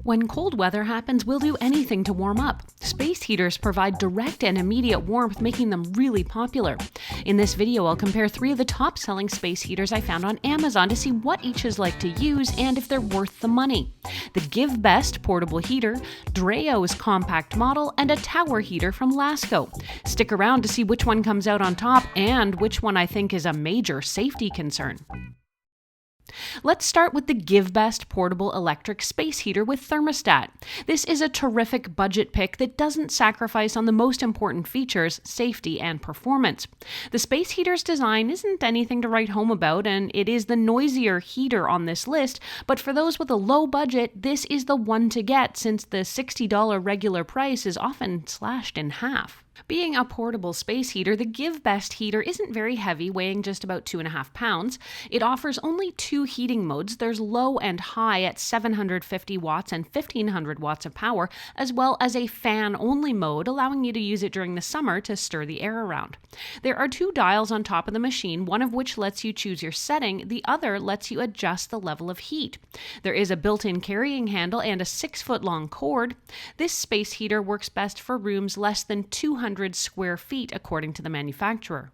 When cold weather happens, we'll do anything to warm up. Space heaters provide direct and immediate warmth, making them really popular. In this video, I'll compare 3 of the top-selling space heaters I found on Amazon to see what each is like to use and if they're worth the money. The GiveBest portable heater, Dreo's compact model, and a tower heater from Lasko. Stick around to see which one comes out on top and which one I think is a major safety concern. Let's start with the GiveBest portable electric space heater with thermostat. This is a terrific budget pick that doesn't sacrifice on the most important features, safety and performance. The space heater's design isn't anything to write home about, and it is the noisier heater on this list, but for those with a low budget, this is the one to get since the $60 regular price is often slashed in half. Being a portable space heater, the GiveBest heater isn't very heavy, weighing just about 2.5 pounds. It offers only 2 heating modes. There's low and high at 750 watts and 1500 watts of power, as well as a fan-only mode, allowing you to use it during the summer to stir the air around. There are 2 dials on top of the machine, one of which lets you choose your setting, the other lets you adjust the level of heat. There is a built-in carrying handle and a 6-foot-long cord. This space heater works best for rooms less than 200 square feet, according to the manufacturer.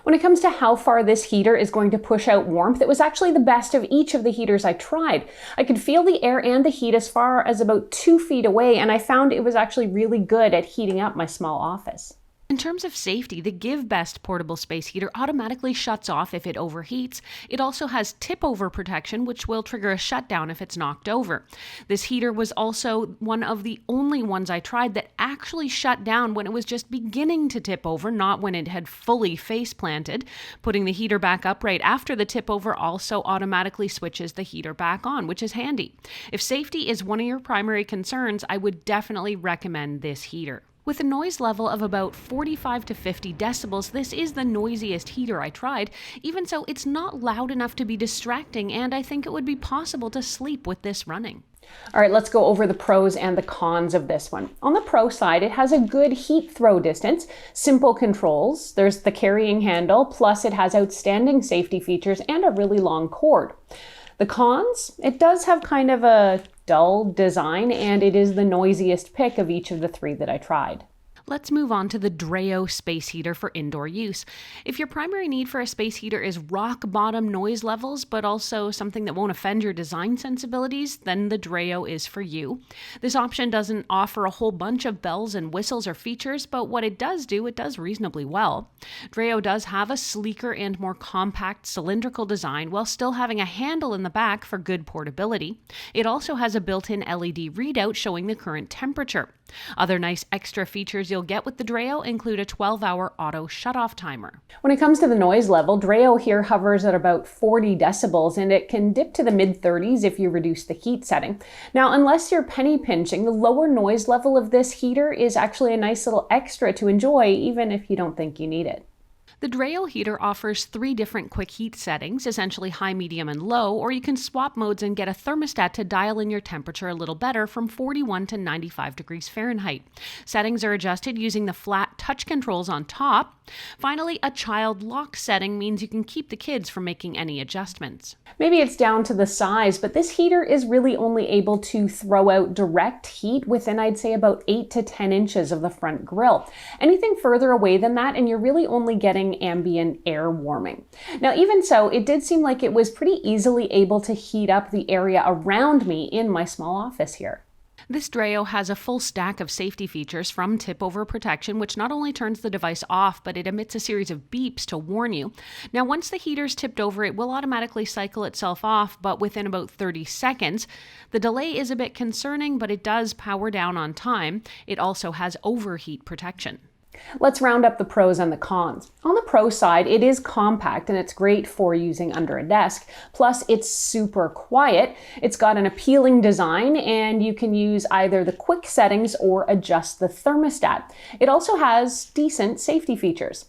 When it comes to how far this heater is going to push out warmth, it was actually the best of each of the heaters I tried. I could feel the air and the heat as far as about 2 feet away, and I found it was actually really good at heating up my small office. In terms of safety, the GiveBest portable space heater automatically shuts off if it overheats. It also has tip-over protection, which will trigger a shutdown if it's knocked over. This heater was also one of the only ones I tried that actually shut down when it was just beginning to tip over, not when it had fully face-planted. Putting the heater back up right after the tip-over also automatically switches the heater back on, which is handy. If safety is one of your primary concerns, I would definitely recommend this heater. With a noise level of about 45 to 50 decibels, this is the noisiest heater I tried. Even so, it's not loud enough to be distracting, and I think it would be possible to sleep with this running. All right, let's go over the pros and the cons of this one. On the pro side, it has a good heat throw distance, simple controls, there's the carrying handle, plus it has outstanding safety features and a really long cord. The cons, it does have kind of a dull design, and it is the noisiest pick of each of the 3 that I tried. Let's move on to the Dreo space heater for indoor use. If your primary need for a space heater is rock bottom noise levels, but also something that won't offend your design sensibilities, then the Dreo is for you. This option doesn't offer a whole bunch of bells and whistles or features, but what it does do, it does reasonably well. Dreo does have a sleeker and more compact cylindrical design while still having a handle in the back for good portability. It also has a built-in LED readout showing the current temperature. Other nice extra features you'll get with the Dreo include a 12-hour auto shut-off timer. When it comes to the noise level, Dreo here hovers at about 40 decibels, and it can dip to the mid-30s if you reduce the heat setting. Now, unless you're penny pinching, the lower noise level of this heater is actually a nice little extra to enjoy, even if you don't think you need it. The Dreo heater offers 3 different quick heat settings, essentially high, medium, and low, or you can swap modes and get a thermostat to dial in your temperature a little better from 41 to 95 degrees Fahrenheit. Settings are adjusted using the flat touch controls on top. Finally, a child lock setting means you can keep the kids from making any adjustments. Maybe it's down to the size, but this heater is really only able to throw out direct heat within, I'd say, about 8 to 10 inches of the front grille. Anything further away than that, and you're really only getting ambient air warming. Now, even so, it did seem like it was pretty easily able to heat up the area around me in my small office here. This Dreo has a full stack of safety features, from tip-over protection, which not only turns the device off, but it emits a series of beeps to warn you. Now, once the heater's tipped over, it will automatically cycle itself off, but within about 30 seconds. The delay is a bit concerning, but it does power down on time. It also has overheat protection. Let's round up the pros and the cons. On the pro side, it is compact and it's great for using under a desk. Plus, it's super quiet. It's got an appealing design, and you can use either the quick settings or adjust the thermostat. It also has decent safety features.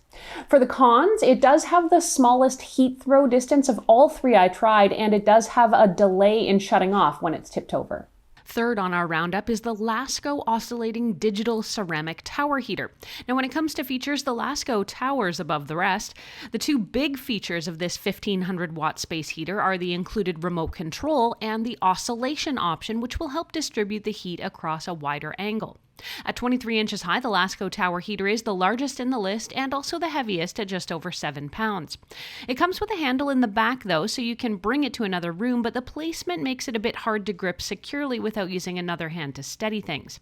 For the cons, it does have the smallest heat throw distance of all 3 I tried, and it does have a delay in shutting off when it's tipped over. Third on our roundup is the Lasko oscillating digital ceramic tower heater. Now when it comes to features, the Lasko towers above the rest. The two big features of this 1500 watt space heater are the included remote control and the oscillation option, which will help distribute the heat across a wider angle. At 23 inches high, the Lasko tower heater is the largest in the list and also the heaviest at just over 7 pounds. It comes with a handle in the back though, so you can bring it to another room, but the placement makes it a bit hard to grip securely without using another hand to steady things.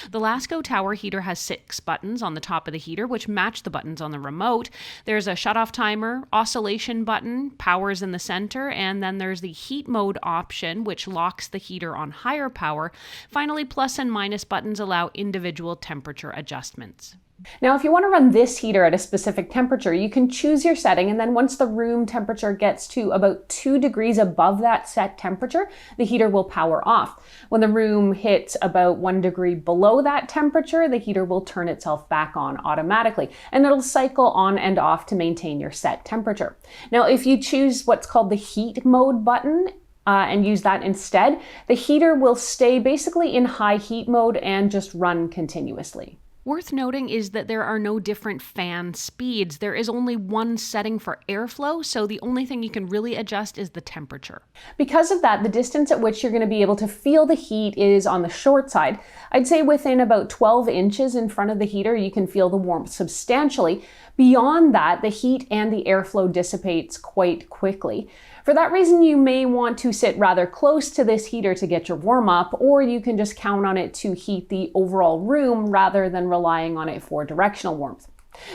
The Lasko tower heater has 6 buttons on the top of the heater, which match the buttons on the remote. There's a shut-off timer, oscillation button, power's in the center, and then there's the heat mode option, which locks the heater on higher power. Finally, plus and minus buttons allow individual temperature adjustments. Now, if you want to run this heater at a specific temperature, you can choose your setting, and then once the room temperature gets to about 2 degrees above that set temperature, the heater will power off. When the room hits about 1 degree below that temperature, the heater will turn itself back on automatically, and it'll cycle on and off to maintain your set temperature. Now, if you choose what's called the heat mode button, and use that instead, the heater will stay basically in high heat mode and just run continuously. Worth noting is that there are no different fan speeds. There is only one setting for airflow, so the only thing you can really adjust is the temperature. Because of that, the distance at which you're going to be able to feel the heat is on the short side. I'd say within about 12 inches in front of the heater, you can feel the warmth substantially. Beyond that, the heat and the airflow dissipates quite quickly. For that reason, you may want to sit rather close to this heater to get your warm up, or you can just count on it to heat the overall room rather than relying on it for directional warmth.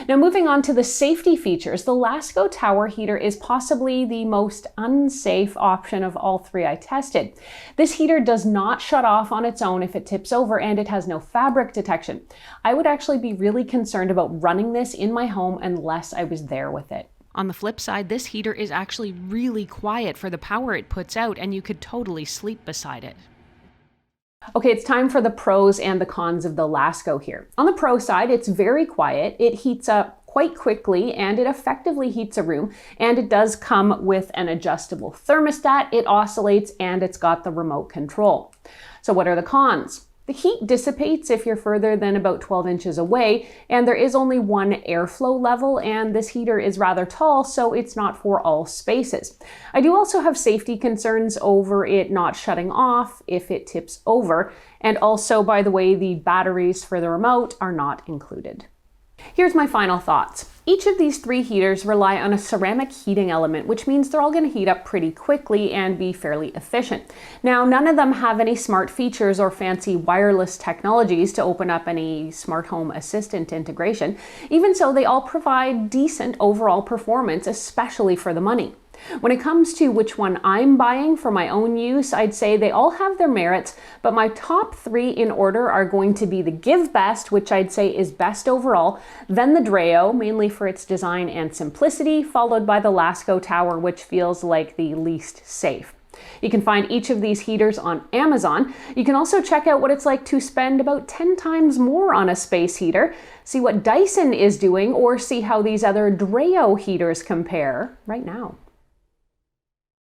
Now, moving on to the safety features, the Lasko tower heater is possibly the most unsafe option of all 3 I tested. This heater does not shut off on its own if it tips over, and it has no fabric detection. I would actually be really concerned about running this in my home unless I was there with it. On the flip side, this heater is actually really quiet for the power it puts out, and you could totally sleep beside it. Okay, it's time for the pros and the cons of the Lasko here. On the pro side, it's very quiet. It heats up quite quickly and it effectively heats a room, and it does come with an adjustable thermostat. It oscillates and it's got the remote control. So what are the cons? The heat dissipates if you're further than about 12 inches away, and there is only one airflow level, and this heater is rather tall, so it's not for all spaces. I do also have safety concerns over it not shutting off if it tips over, and also, by the way, the batteries for the remote are not included. Here's my final thoughts. Each of these 3 heaters rely on a ceramic heating element, which means they're all going to heat up pretty quickly and be fairly efficient. Now, none of them have any smart features or fancy wireless technologies to open up any smart home assistant integration. Even so, they all provide decent overall performance, especially for the money. When it comes to which one I'm buying for my own use, I'd say they all have their merits, but my top 3 in order are going to be the GiveBest, which I'd say is best overall, then the Dreo, mainly for its design and simplicity, followed by the Lasko tower, which feels like the least safe. You can find each of these heaters on Amazon. You can also check out what it's like to spend about 10 times more on a space heater, see what Dyson is doing, or see how these other Dreo heaters compare right now.